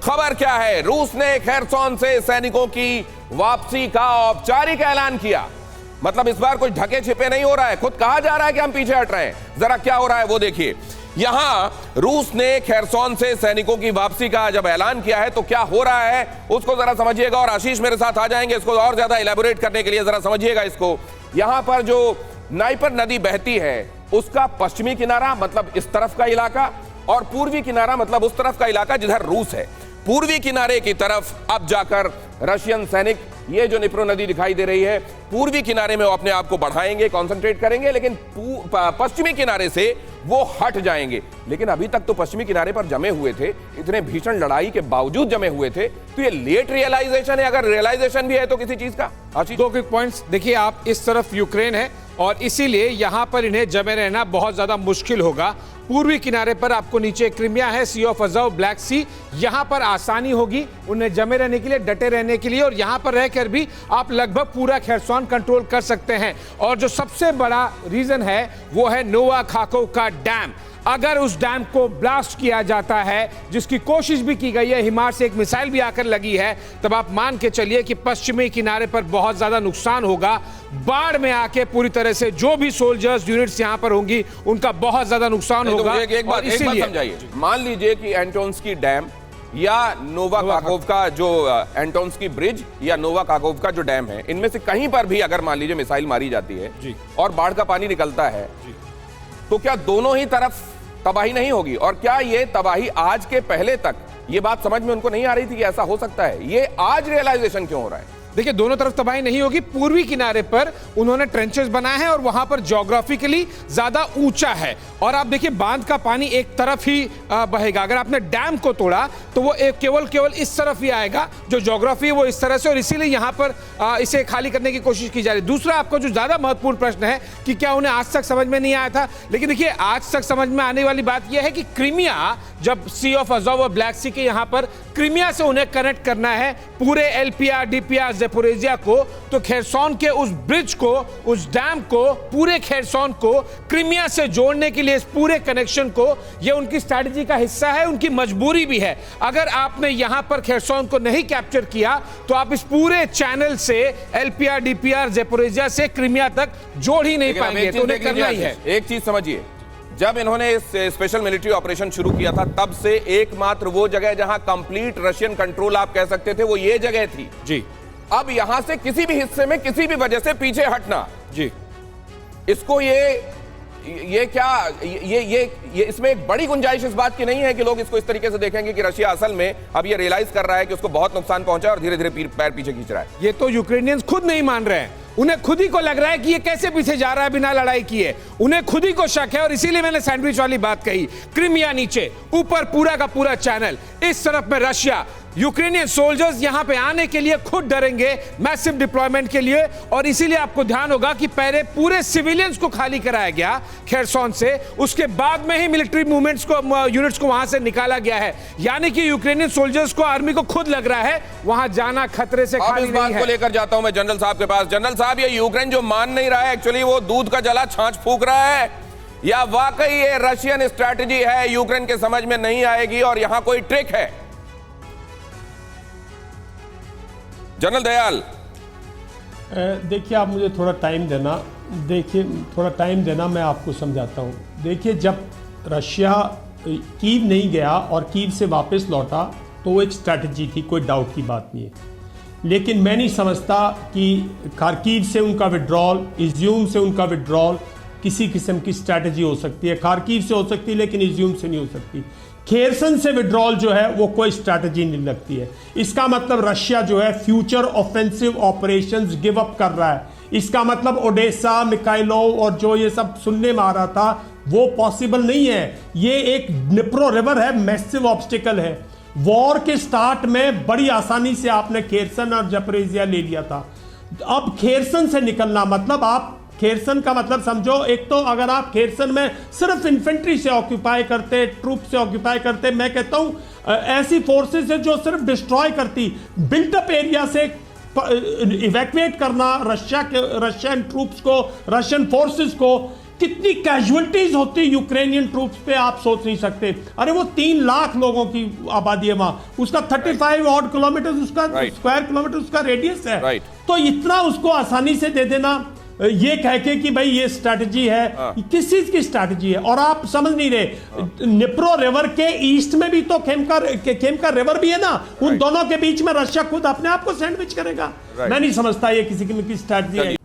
खबर क्या है? रूस ने खेरसोन से सैनिकों की वापसी का औपचारिक ऐलान किया। मतलब इस बार कुछ ढके छिपे नहीं हो रहा है, खुद कहा जा रहा है कि हम पीछे हट रहे हैं। जरा क्या हो रहा है वो देखिए। यहां रूस ने खेरसोन से सैनिकों की वापसी का जब ऐलान किया है तो क्या हो रहा है उसको जरा समझिएगा। और आशीष मेरे साथ आ जाएंगे इसको और ज्यादा इलैबोरेट करने के लिए। जरा समझिएगा इसको। यहां पर जो नाइपर नदी बहती है उसका पश्चिमी किनारा मतलब इस तरफ का इलाका, और पूर्वी किनारा मतलब उस तरफ का इलाका जिधर रूस है। पूर्वी किनारे की तरफ अब जाकर रशियन सैनिक, ये जो निप्रो नदी दिखाई दे रही है, पूर्वी किनारे में वो अपने आप को बढ़ाएंगे, कंसंट्रेट करेंगे, लेकिन पश्चिमी किनारे से वो हट जाएंगे। लेकिन अभी तक तो पश्चिमी किनारे पर जमे हुए थे, इतने भीषण लड़ाई के बावजूद जमे हुए थे। तो ये लेट रियलाइजेशन है, अगर रियलाइजेशन भी है तो किसी चीज का। दो क्विक पॉइंट्स देखिए आप, इस तरफ यूक्रेन है और इसीलिए यहां पर इन्हें जमे रहना बहुत ज्यादा मुश्किल होगा। पूर्वी किनारे पर आपको नीचे क्रीमिया है, सी ऑफ अज़ोव, ब्लैक सी, यहां पर आसानी होगी उन्हें जमे रहने के लिए, डटे रहने के लिए, और यहां पर रहकर भी आप लगभग पूरा खेरसोन कंट्रोल कर सकते हैं। और जो सबसे बड़ा रीजन है वो है नोवा खाकोव का डैम। अगर उस डैम को ब्लास्ट किया जाता है, जिसकी कोशिश भी की गई है, हिमार से एक मिसाइल भी आकर लगी है, तब आप मान के चलिए कि पश्चिमी किनारे पर बहुत ज्यादा नुकसान होगा। बाढ़ में आके पूरी तरह से जो भी सोल्जर्स यूनिट्स यहां पर होंगी उनका बहुत ज्यादा नुकसान होगा। एक बात समझाइए, मान लीजिए कि एंटोन्स्की डैम या नोवा खाकोव का जो एंटोन्स्की ब्रिज या नोवा खाकोव का जो डैम है, इनमें से कहीं पर भी अगर मान लीजिए मिसाइल मारी जाती है और बाढ़ का पानी निकलता है, तो क्या दोनों ही तरफ तबाही नहीं होगी? और क्या ये तबाही आज के पहले तक ये बात समझ में उनको नहीं आ रही थी कि ऐसा हो सकता है? ये आज रियलाइजेशन क्यों हो रहा है? देखिए दोनों तरफ तबाही नहीं होगी। पूर्वी किनारे पर उन्होंने ट्रेंचेस बनाए हैं और वहां पर ज्योग्राफिकली ज्यादा ऊंचा है, और आप देखिए बांध का पानी एक तरफ ही बहेगा। अगर आपने डैम को तोड़ा तो वो केवल इस तरफ ही आएगा, जो ज्योग्राफी है वो इस तरह से, और इसीलिए यहां पर इसे खाली करने की कोशिश की जा रही है। दूसरा आपको जो ज्यादा महत्वपूर्ण प्रश्न है कि क्या उन्हें आज तक समझ में नहीं आया था, लेकिन देखिए आज तक समझ में आने वाली बात यह है कि क्रीमिया, जब सी ऑफ अज़ोव और ब्लैक सी के यहां पर क्रीमिया से उन्हें कनेक्ट करना है पूरे एलपीआर डीपीआर ज़ेपोरिज़िया को, तो खेरसोन के उस ब्रिज को, उस डैम को, पूरे खेरसोन को क्रीमिया से जोड़ने के लिए, इस पूरे कनेक्शन को, यह उनकी स्ट्रैटेजी का हिस्सा है, उनकी मजबूरी भी है। अगर आपने यहां पर खेरसोन को नहीं कैप्चर किया तो आप इस पूरे चैनल से एलपीआर डीपीआर ज़ेपोरिज़िया से क्रीमिया तक जोड़ ही नहीं पाएंगे, तो उन्हें करना ही है। एक चीज समझिए, जब इन्होंने इस स्पेशल मिलिट्री ऑपरेशन शुरू किया था, तब से एकमात्र वो जगह जहां कंप्लीट रशियन कंट्रोल आप कह सकते थे वो ये जगह थी जी। अब यहां से किसी भी हिस्से में किसी भी वजह से पीछे हटना जी, इसको ये क्या ये इसमें एक बड़ी गुंजाइश इस बात की नहीं है कि लोग इसको इस तरीके से देखेंगे कि रशिया असल में अब ये रियलाइज कर रहा है कि उसको बहुत नुकसान पहुंचा है और धीरे धीरे पैर पीछे खींच रहा है। ये तो यूक्रेनियंस खुद नहीं मान रहे हैं, उन्हें खुद ही को लग रहा है कि ये कैसे पीछे जा रहा है बिना लड़ाई किए, उन्हें खुद ही को शक है। और इसीलिए मैंने सैंडविच वाली बात कही, क्रीमिया नीचे, ऊपर पूरा का पूरा चैनल, इस तरफ में रशिया। यूक्रेनियन सोल्जर्स यहां पे आने के लिए खुद डरेंगे मैसिव डिप्लॉयमेंट के लिए, और इसीलिए आपको ध्यान होगा कि पहले पूरे सिविलियंस को खाली कराया गया खेरसोन से, उसके बाद में ही मिलिट्री मूवमेंट्स को, यूनिट्स को वहां से निकाला गया है। यानी कि यूक्रेनियन सोल्जर्स को, आर्मी को खुद लग रहा है वहां जाना खतरे से खाली नहीं है। इस बात को लेकर जाता हूं मैं जनरल साहब के पास। जनरल साहब, ये यूक्रेन जो मान नहीं रहा है, एक्चुअली वो दूध का जला छाछ फूंक रहा है, या वाकई ये रशियन स्ट्रैटेजी है, यूक्रेन के समझ में नहीं आएगी और यहां कोई ट्रिक है? जनरल दयाल, देखिए आप मुझे थोड़ा टाइम देना, मैं आपको समझाता हूँ। देखिए जब रशिया कीव नहीं गया और कीव से वापस लौटा तो वो एक स्ट्रैटेजी थी, कोई डाउट की बात नहीं है, लेकिन मैं नहीं समझता कि खार्किव से उनका विड्रॉल, इज्यूम से उनका विड्रॉल किसी किस्म की स्ट्रैटेजी हो सकती है। खार्किव से हो सकती है लेकिन इज्यूम से नहीं हो सकती। खेरसन से विड्रॉल जो है वो कोई स्ट्रैटेजी नहीं लगती है। इसका मतलब रशिया जो है future offensive operations give up कर रहा है। इसका मतलब ओडेसा, मिकाइलोव और जो ये सब सुनने में आ रहा था वो पॉसिबल नहीं है। ये एक निप्रो रिवर है, मैसिव ऑब्स्टिकल है। वॉर के स्टार्ट में बड़ी आसानी से आपने खेरसन और ज़पोरिज़िया ले लिया था। अब खेरसन से निकलना मतलब आप खेरसन का मतलब समझो, एक तो अगर आप खेरसन में सिर्फ इन्फेंट्री से ऑक्यूपाई करते, ट्रूप से ऑक्यूपाई करते, मैं कहता हूं ऐसी फोर्सेस है जो सिर्फ डिस्ट्रॉय करती, बिल्ट अप एरिया से इवैक्यूएट करना रशियन ट्रूप्स को, रशियन फोर्सेस को कितनी कैजुअलिटीज होती यूक्रेनियन ट्रूप्स पे आप सोच नहीं सकते। अरे वो 3 लाख लोगों की आबादी है वहां, उसका 35 ऑड किलोमीटर उसका स्क्वायर किलोमीटर उसका रेडियस है। तो इतना उसको आसानी से दे देना, ये कह के कि भाई ये स्ट्रैटेजी है, किस चीज की स्ट्रैटेजी है? और आप समझ नहीं रहे, निप्रो रिवर के ईस्ट में भी तो खेमका रिवर भी है ना, उन दोनों के बीच में रशिया खुद अपने आप को सैंडविच करेगा। मैं नहीं समझता ये किसी की स्ट्रैटेजी है।